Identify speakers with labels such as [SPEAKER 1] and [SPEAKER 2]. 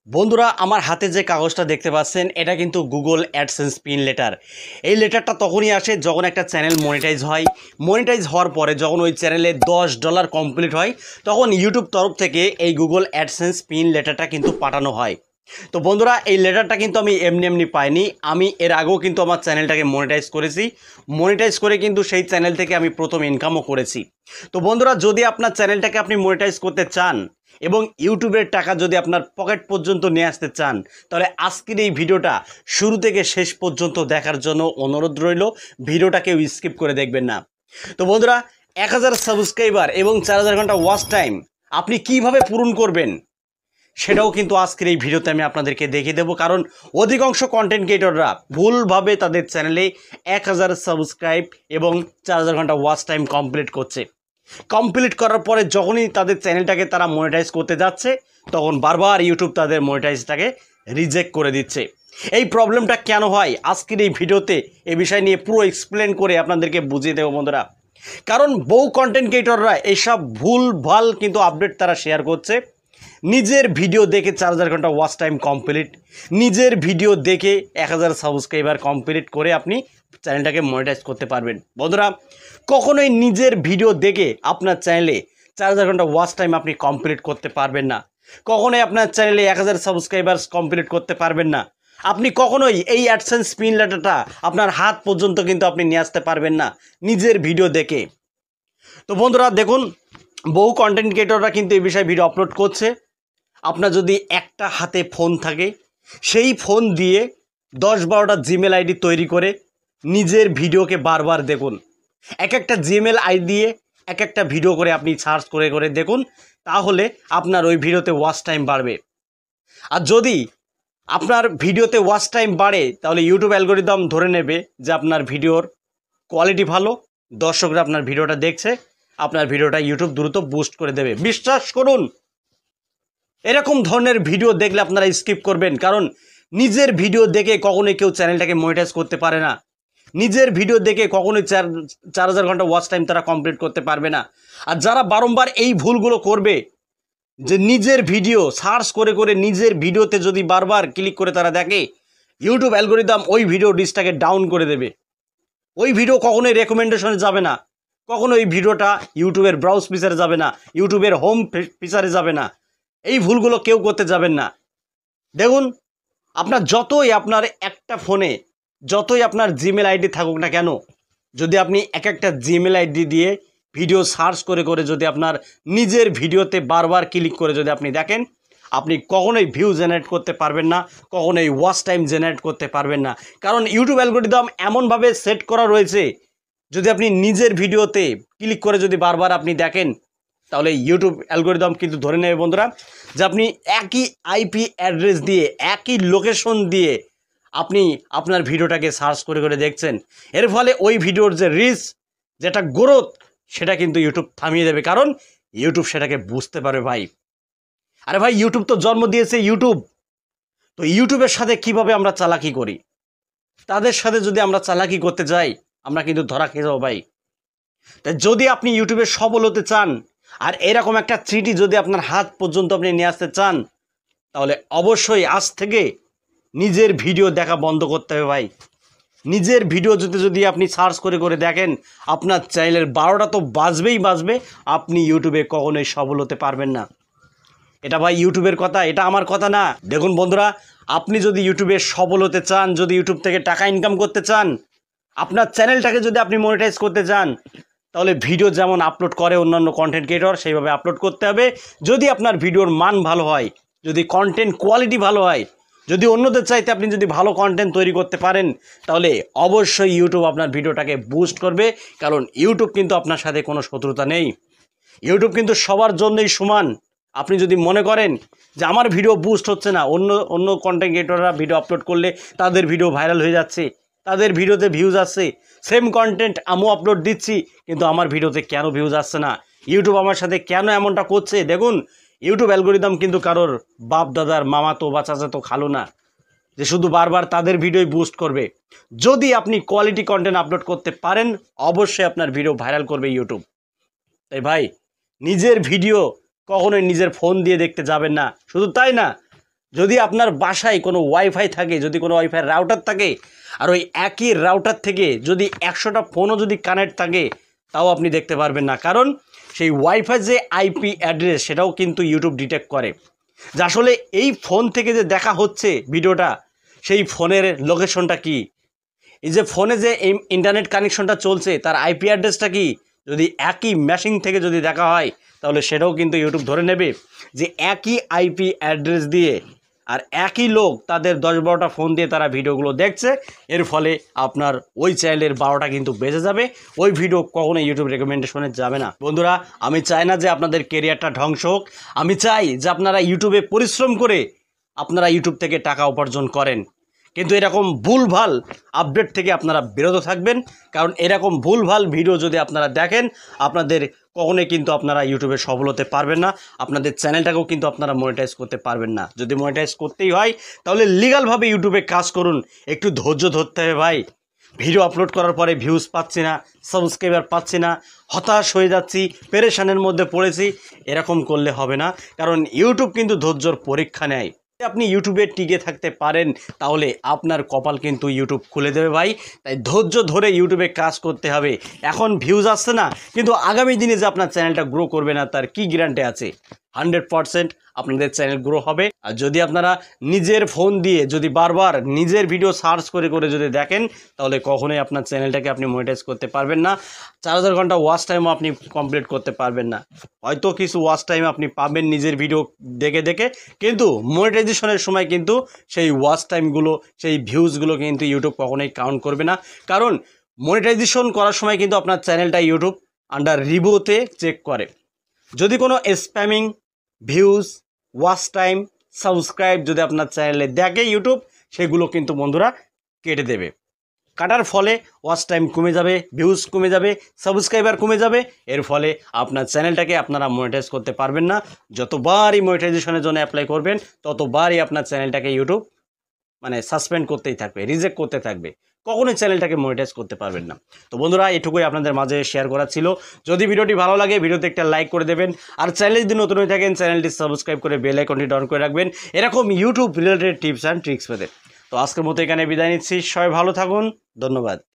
[SPEAKER 1] বন্ধুরা আমার হাতে যে কাগজটা দেখতে পাচ্ছেন এটা কিন্তু গুগল অ্যাডসেন্স পিন লেটার। এই লেটারটা তখনই আসে যখন একটা চ্যানেল মনিটাইজ হয়। মনিটাইজ হওয়ার পরে যখন ওই চ্যানেলে $10 কমপ্লিট হয় তখন ইউটিউব তরফ থেকে এই গুগল অ্যাডসেন্স পিন লেটারটা কিন্তু পাঠানো হয়। তো বন্ধুরা এই লেটারটা কিন্তু আমি এমনি পাইনি, আমি এর আগেও কিন্তু আমার চ্যানেলটাকে মনিটাইজ করেছি। মনিটাইজ করে কিন্তু সেই চ্যানেল থেকে আমি প্রথম ইনকামও করেছি। তো বন্ধুরা যদি আপনার চ্যানেলটাকে আপনি মনিটাইজ করতে চান এবং ইউটিউবের টাকা যদি আপনার পকেট পর্যন্ত নিয়ে আসতে চান তাহলে আজকের এই ভিডিওটা শুরু থেকে শেষ পর্যন্ত দেখার জন্য অনুরোধ রইল। ভিডিওটাকেও স্কিপ করে দেখবেন না। তো বন্ধুরা 1000 সাবস্ক্রাইবার এবং 4000 ঘন্টা ওয়াচ টাইম আপনি কিভাবে পূরণ করবেন সেটাও কিন্তু আজকের এই ভিডিওতে আমি আপনাদেরকে দেখিয়ে দেবো। কারণ অধিকাংশ কন্টেন্ট ক্রিয়েটররা ভুলভাবে তাদের চ্যানেলে 1000 সাবস্ক্রাইব এবং 4000 ঘন্টা ওয়াচ টাইম কমপ্লিট করছে। কমপ্লিট করার পরে যখনই তাদের চ্যানেলটাকে তারা মনিটাইজ করতে যাচ্ছে তখন বারবার ইউটিউব তাদের মনিটাইজটাকে রিজেক্ট করে দিচ্ছে। এই প্রবলেমটা কেন হয় আজকের এই ভিডিওতে এই বিষয় নিয়ে পুরো এক্সপ্লেন করে আপনাদেরকে বুঝিয়ে দেবো বন্ধুরা। কারণ বহু কন্টেন্ট ক্রিয়েটররা এইসব ভুল ভাল কিন্তু আপডেট তারা শেয়ার করছে। নিজের ভিডিও দেখে 4000 ঘন্টা ওয়াচ টাইম কমপ্লিট, নিজের ভিডিও দেখে 1000 সাবস্ক্রাইবার কমপ্লিট করে আপনি চ্যানেলটাকে মনিটাইজ করতে পারবেন। বন্ধুরা কখনোই নিজের ভিডিও দেখে আপনার চ্যানেলে 4000 ঘন্টা ওয়াচ টাইম আপনি কমপ্লিট করতে পারবেন না। কখনোই আপনার চ্যানেলে 1000 সাবস্ক্রাইবার্স কমপ্লিট করতে পারবেন না। আপনি কখনোই এই অ্যাডসেন্স পিন লেটারটা আপনার হাত পর্যন্ত কিন্তু আপনি নিয়ে আসতে পারবেন না নিজের ভিডিও দেখে। তো বন্ধুরা দেখুন বহু কন্টেন্ট ক্রিয়েটররা কিন্তু এই বিষয়ে ভিডিও আপলোড করছে। আপনার যদি একটা হাতে ফোন থাকে সেই ফোন দিয়ে 10-12টা জিমেল আইডি তৈরি করে নিজের ভিডিওকে বারবার দেখুন। এক একটা জিমেল আইডি দিয়ে এক একটা ভিডিও করে আপনি সার্চ করে করে দেখুন, তাহলে আপনার ওই ভিডিওতে ওয়াচ টাইম বাড়বে। আর যদি আপনার ভিডিওতে ওয়াচ টাইম বাড়ে তাহলে ইউটিউব অ্যালগরিদম ধরে নেবে যে আপনার ভিডিওর কোয়ালিটি ভালো, দর্শকরা আপনার ভিডিওটা দেখছে, আপনার ভিডিওটা ইউটিউব দ্রুত বুস্ট করে দেবে। বিশ্বাস করুন এরকম ধরনের ভিডিও দেখলে আপনারা স্কিপ করবেন। কারণ নিজের ভিডিও দেখে কখনোই কেউ চ্যানেলটাকে মনিটাইজ করতে পারে না। নিজের ভিডিও দেখে কখনোই 4000 ঘন্টা ওয়াচ টাইম তারা কমপ্লিট করতে পারবে না। আর যারা বারংবার এই ভুলগুলো করবে যে নিজের ভিডিও সার্চ করে করে নিজের ভিডিওতে যদি বারবার ক্লিক করে তারা দেখে, ইউটিউব অ্যালগরিদম ওই ভিডিও ডিসটাকে ডাউন করে দেবে। ওই ভিডিও কখনোই রেকমেন্ডেশনে যাবে না, কখনো এই ভিডিওটা ইউটিউবের ব্রাউজ ফিচারে যাবে না, ইউটিউবের হোম ফিচারে যাবে না। এই ভুলগুলো কেউ করতে যাবেন না। দেখুন আপনার যতই আপনার একটা ফোনে যতই আপনার জিমেল আইডি থাকুক না কেন, যদি আপনি এক একটা জিমেল আইডি দিয়ে ভিডিও সার্চ করে করে যদি আপনার নিজের ভিডিওতে বারবার ক্লিক করে যদি আপনি দেখেন, আপনি কখনোই ভিউ জেনারেট করতে পারবেন না, কখনোই ওয়াচ টাইম জেনারেট করতে পারবেন না। কারণ ইউটিউব অ্যালগরিদম এমনভাবে সেট করা রয়েছে যদি আপনি নিজের ভিডিওতে ক্লিক করে যদি বারবার আপনি দেখেন তাহলে ইউটিউব অ্যালগরিদম কিন্তু ধরে নেবে বন্ধুরা যে আপনি একই আইপি অ্যাড্রেস দিয়ে একই লোকেশন দিয়ে আপনি আপনার ভিডিওটাকে সার্চ করে করে দেখছেন। এর ফলে ওই ভিডিওর যে রিচ, যেটা গ্রোথ, সেটা কিন্তু ইউটিউব থামিয়ে দেবে। কারণ ইউটিউব সেটাকে বুঝতে পারবে ভাই। আরে ভাই ইউটিউব তো জন্ম দিয়েছে ইউটিউব, তো ইউটিউবের সাথে কিভাবে আমরা চালাকি করি, তাদের সাথে যদি আমরা চালাকি করতে যাই আমরা কিন্তু ধরা খেয়ে যাবো ভাই। তাই যদি আপনি ইউটিউবে সফল হতে চান আর এরকম একটা চিঠি যদি আপনার হাত পর্যন্ত আপনি নিয়ে আসতে চান তাহলে অবশ্যই আজ থেকে নিজের ভিডিও দেখা বন্ধ করতে হবে ভাই। নিজের ভিডিও যদি আপনি সার্চ করে করে দেখেন আপনার চ্যানেলের 12টা তো বাজবেই বাজবে, আপনি ইউটিউবে কখনোই সফল হতে পারবেন না। এটা ভাই ইউটিউবের কথা, এটা আমার কথা না। দেখুন বন্ধুরা আপনি যদি ইউটিউবে সফল হতে চান, যদি ইউটিউব থেকে টাকা ইনকাম করতে চান, আপনার চ্যানেলটাকে যদি আপনি মনিটাইজ করতে চান তাহলে ভিডিও যেমন আপলোড করে অন্যান্য কন্টেন্ট ক্রিয়েটর সেইভাবে আপলোড করতে হবে। যদি আপনার ভিডিওর মান ভালো হয়, যদি কন্টেন্ট কোয়ালিটি ভালো হয়, যদি অন্যদের চাইতে আপনি যদি ভালো কন্টেন্ট তৈরি করতে পারেন তাহলে অবশ্যই ইউটিউব আপনার ভিডিওটাকে বুস্ট করবে। কারণ ইউটিউব কিন্তু আপনার সাথে কোনো শত্রুতা নেই, ইউটিউব কিন্তু সবার জন্যই সমান। আপনি যদি মনে করেন যে আমার ভিডিও বুস্ট হচ্ছে না, অন্য কন্টেন্ট ক্রিয়েটররা ভিডিও আপলোড করলে তাদের ভিডিও ভাইরাল হয়ে যাচ্ছে, তাদের ভিডিওতে ভিউজ আসছে, সেম কন্টেন্ট আমিও আপলোড দিচ্ছি কিন্তু আমার ভিডিওতে কেন ভিউজ আসছে না, ইউটিউব আমার সাথে কেন এমনটা করছে? দেখুন ইউটিউব অ্যালগরিদম কিন্তু কারোর বাপ দাদার মামাতো বা চাচাতো খালো না যে শুধু বারবার তাদের ভিডিওই বুস্ট করবে। যদি আপনি কোয়ালিটি কন্টেন্ট আপলোড করতে পারেন অবশ্যই আপনার ভিডিও ভাইরাল করবে ইউটিউব। তাই ভাই নিজের ভিডিও কখনোই নিজের ফোন দিয়ে দেখতে যাবেন না। শুধু তাই না, যদি আপনার বাসায় কোনো ওয়াইফাই থাকে, যদি কোনো ওয়াইফাই রাউটার থাকে, আর ওই একই রাউটার থেকে যদি 100টা ফোনও যদি কানেক্ট থাকে, তাও আপনি দেখতে পারবেন না। কারণ সেই ওয়াইফাই যে আইপি অ্যাড্রেস সেটাও কিন্তু ইউটিউব ডিটেক্ট করে যে আসলে এই ফোন থেকে যে দেখা হচ্ছে ভিডিওটা, সেই ফোনের লোকেশনটা কি, এই যে ফোনে যে ইন্টারনেট কানেকশনটা চলছে তার আইপি অ্যাড্রেসটা কি। যদি একই মেশিন থেকে যদি দেখা হয় তাহলে সেটাও কিন্তু ইউটিউব ধরে নেবে যে একই আইপি অ্যাড্রেস দিয়ে আর একই লোক তাদের 10-12টা ফোন দিয়ে তারা ভিডিওগুলো দেখছে। এর ফলে আপনার ওই চ্যানেলের 12টা কিন্তু বেঁচে যাবে, ওই ভিডিও কখনো ইউটিউব রেকমেন্ডেশনে যাবে না। বন্ধুরা, আমি চাই না যে আপনাদের কেরিয়ারটা ধ্বংস হোক, আমি চাই যে আপনারা ইউটিউবে পরিশ্রম করে আপনারা ইউটিউব থেকে টাকা উপার্জন করেন। কিন্তু এরকম ভুলভাল আপডেট থেকে আপনারা বিরত থাকবেন, কারণ এরকম ভুলভাল ভিডিও যদি আপনারা দেখেন আপনাদের কখনোই কিন্তু আপনারা ইউটিউবে সফল হতে পারবেন না, আপনাদের চ্যানেলটাকেও কিন্তু আপনারা মনিটাইজ করতে পারবেন না। যদি মনিটাইজ করতেই হয় তাহলে লিগ্যালভাবে ইউটিউবে কাজ করুন, একটু ধৈর্য ধরতে হবে ভাই। ভিডিও আপলোড করার পরে ভিউজ পাচ্ছি না, সাবস্ক্রাইবার পাচ্ছি না, হতাশ হয়ে যাচ্ছি, পেরেশানের মধ্যে পড়েছি, এরকম করলে হবে না। কারণ ইউটিউব কিন্তু ধৈর্যর পরীক্ষা নেয়। আপনি ইউটিউবে টিকে থাকতে পারেন তাহলে আপনার কপাল কিন্তু ইউটিউব খুলে দেবে ভাই। তাই ধৈর্য ধরে ইউটিউবে কাজ করতে হবে। এখন ভিউজ আসছে না, কিন্তু আগামী দিনে যে আপনার চ্যানেলটা গ্রো করবে না তার কি গ্যারান্টি আছে? 100% আপনাদের চ্যানেল গ্রো হবে। আর যদি আপনারা নিজের ফোন দিয়ে যদি বারবার নিজের ভিডিও সার্চ করে করে যদি দেখেন তাহলে কখনোই আপনার চ্যানেলটাকে আপনি মনিটাইজ করতে পারবেন না। 4000 ঘন্টা ওয়াচ টাইমও আপনি কমপ্লিট করতে পারবেন না। হয়তো কিছু ওয়াচ টাইম আপনি পাবেন নিজের ভিডিও দেখে দেখে, কিন্তু মনিটাইজেশনের সময় কিন্তু সেই ওয়াচ টাইমগুলো, সেই ভিউজগুলো কিন্তু ইউটিউব কখনোই কাউন্ট করবে না। কারণ মনিটাইজেশন করার সময় কিন্তু আপনার চ্যানেলটা ইউটিউব আন্ডার রিভিউতে চেক করে। যদি কোনো spamming, views, watch time, subscribe যদি আপনার চ্যানেলে দেখে ইউটিউব, সেগুলো কিন্তু বন্ধুরা কেটে দেবে। কাটার ফলে ওয়াচ টাইম কমে যাবে, ভিউজ কমে যাবে, সাবস্ক্রাইবার কমে যাবে। এর ফলে আপনার চ্যানেলটাকে আপনারা মনিটাইজ করতে পারবেন না। যতবারই মনিটাইজেশনের জন্য অ্যাপ্লাই করবেন ততবারই আপনার চ্যানেলটাকে ইউটিউব সাসপেন্ড করতেই থাকবে, রিজেক্ট করতে থাকবে, কখনোই চ্যানেলটাকে মনিটাইজ করতে পারবেন না। তো বন্ধুরা, এটুকুই আপনাদের মাঝে শেয়ার করা ছিল। যদি ভিডিওটি ভালো লাগে ভিডিওতে একটা লাইক করে দেবেন, আর চ্যানেলে যদি নতুন হয়ে থাকেন চ্যানেলটি সাবস্ক্রাইব করে বেল আইকনটি অন করে রাখবেন এরকম YouTube related tips and tricks পেতে। তো আজকের মতো এখানে বিদায় নিচ্ছি, সবাই ভালো থাকুন, ধন্যবাদ।